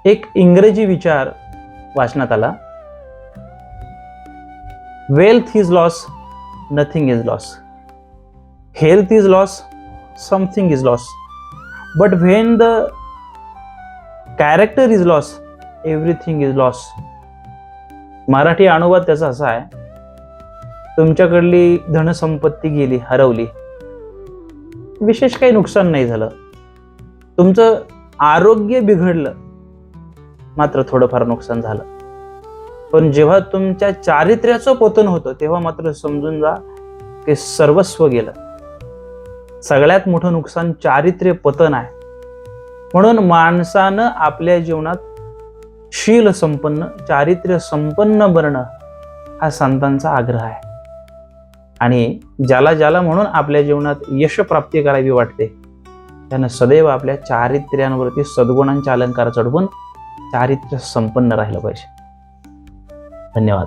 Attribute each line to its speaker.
Speaker 1: एक इंग्रजी विचार वाचनात आला, wealth is loss, nothing is loss. Health is loss, something is loss. But when the character is loss, everything is loss. Marathi अनुवाद त्याचा असा आहे, तुमच्याकडली धनसंपत्ती गेली, हरवली, विशेष काही नुकसान नाही झालं. तुमचं आरोग्य बिघडलं, मात्र थोडंफार नुकसान झालं. पण जेव्हा तुमच्या चारित्र्याचं पतन होतं तेव्हा मात्र समजून जा की सर्वस्व गेलं. सगळ्यात मोठं नुकसान चारित्र्य पतन आहे. म्हणून माणसानं आपल्या जीवनात शील संपन्न, चारित्र्य संपन्न बनणं हा संतांचा आग्रह आहे. आणि ज्याला ज्याला म्हणून आपल्या जीवनात यश प्राप्ती करावी वाटते, त्यानं सदैव आपल्या चारित्र्यांवरती सद्गुणांचे अलंकार चढवून चारित्र्य संपन्न राहिलं पाहिजे. धन्यवाद.